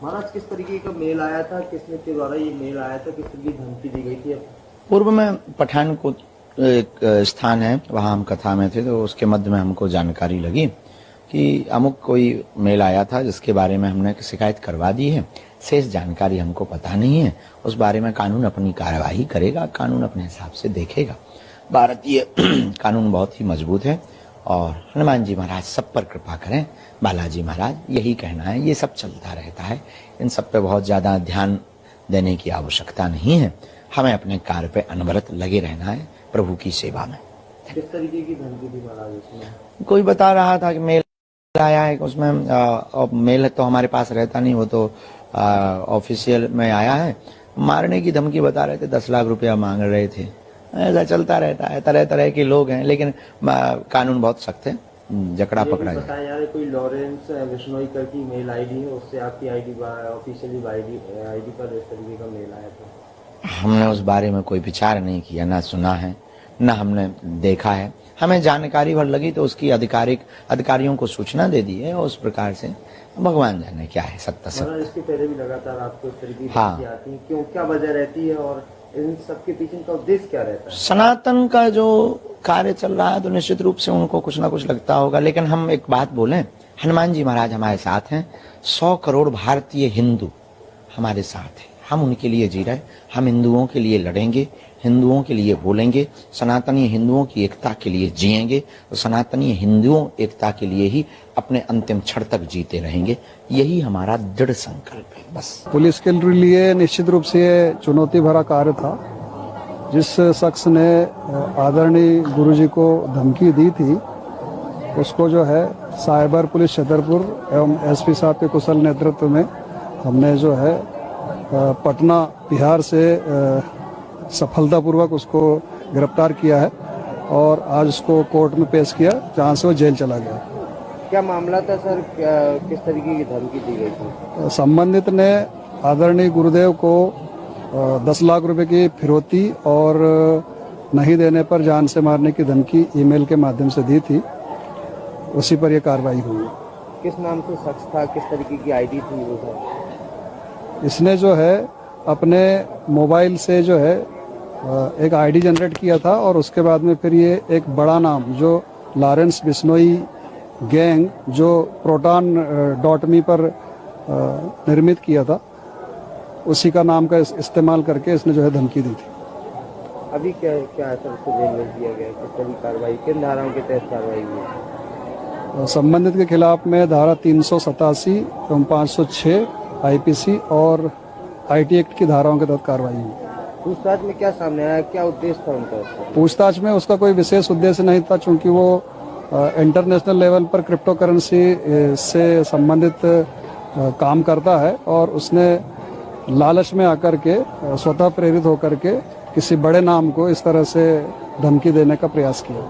महाराज किस तरीके का मेल आया था, किसने के द्वारा ये मेल आया था, किस तरीके की धमकी दी गई थी? पूर्व में पठानकोट एक स्थान है, वहां हम कथा में थे तो उसके मध्य में हमको जानकारी लगी कि अमुक कोई मेल आया था जिसके बारे में हमने शिकायत करवा दी है। शेष जानकारी हमको पता नहीं है, उस बारे में कानून अपनी कार्यवाही करेगा, कानून अपने हिसाब से देखेगा। भारतीय कानून बहुत ही मजबूत है और हनुमान जी महाराज सब पर कृपा करें, बालाजी महाराज, यही कहना है। ये सब चलता रहता है, इन सब पे बहुत ज्यादा ध्यान देने की आवश्यकता नहीं है। हमें अपने कार्य पे अनवरत लगे रहना है प्रभु की सेवा में। किस तरीके की धमकी थी महाराज उसमें? कोई बता रहा था कि मेल आया है, उसमें मेल तो हमारे पास रहता नहीं, वो तो ऑफिशियल में आया है। मारने की धमकी बता रहे थे, 10 लाख रुपया मांग रहे थे। ऐसा चलता रहता है, तरह तरह के लोग हैं, लेकिन कानून बहुत सख्त है, जकड़ा पकड़ा जाए। बताया जा रहा है कोई लॉरेंस बिश्नोई की मेल आईडी है, उससे आपकी आईडी ऑफिशियली आईडी पर इस तरीके का मेल आया था। हमने उस बारे में कोई विचार नहीं किया, ना सुना है, ना हमने देखा है। हमें जानकारी भर लगी तो उसकी अधिकारियों को सूचना दे दी है, और उस प्रकार से भगवान जाने क्या है सत्य सत्य। इसके पहले भी लगातार आपको इस तरीके की हाँ। धमकी आती है, क्यों, क्या वजह रहती है और इन सबके पीछे का उद्देश्य क्या रहता है? सनातन का जो कार्य चल रहा है तो निश्चित रूप से उनको कुछ ना कुछ लगता होगा, लेकिन हम एक बात बोलें, हनुमान जी महाराज हमारे साथ हैं। 100 करोड़ भारतीय हिंदू हमारे साथ हैं, हम उनके लिए जी रहे, हम हिंदुओं के लिए लड़ेंगे, हिंदुओं के लिए बोलेंगे, सनातनी हिंदुओं की एकता के लिए जिएंगे, तो सनातनी हिंदुओं एकता के लिए ही अपने अंतिम क्षण तक जीते रहेंगे। यही हमारा दृढ़ संकल्प है। बस पुलिस के लिए निश्चित रूप से ये चुनौती भरा कार्य था। जिस शख्स ने आदरणीय गुरुजी को धमकी दी थी, उसको जो है साइबर पुलिस छतरपुर एवं एसपी साहब के कुशल नेतृत्व में हमने जो है पटना बिहार से सफलतापूर्वक उसको गिरफ्तार किया है और आज उसको कोर्ट में पेश किया, जहां से वो जेल चला गया। क्या मामला था सर, किस तरीके की धमकी दी गई थी? संबंधित ने आदरणीय गुरुदेव को 10 लाख रुपए की फिरौती और नहीं देने पर जान से मारने की धमकी ईमेल के माध्यम से दी थी, उसी पर यह कार्रवाई हुई। किस नाम से शख्स था, किस तरीके की आईडी थी वो? इसने जो है अपने मोबाइल से जो है एक आईडी जनरेट किया था और उसके बाद में फिर ये एक बड़ा नाम जो लॉरेंस बिश्नोई गैंग जो proton.me पर निर्मित किया था, उसी का नाम का इस्तेमाल करके इसने जो है धमकी दी थी। अभी क्या है सर, उसको जेल भेज दिया गया? किस तरह की कार्रवाई, किन धाराओं के तहत कार्रवाई हुई? संबंधित के खिलाफ में धारा 387 एवं 506 आईपीसी और आईटी एक्ट की धाराओं के तहत कार्रवाई हुई। पूछताछ में क्या सामने आया, क्या उद्देश्य था उनका? पूछताछ में उसका कोई विशेष उद्देश्य नहीं था, चूंकि वो इंटरनेशनल लेवल पर क्रिप्टो करेंसी से संबंधित काम करता है और उसने लालच में आकर के स्वतः प्रेरित होकर के किसी बड़े नाम को इस तरह से धमकी देने का प्रयास किया।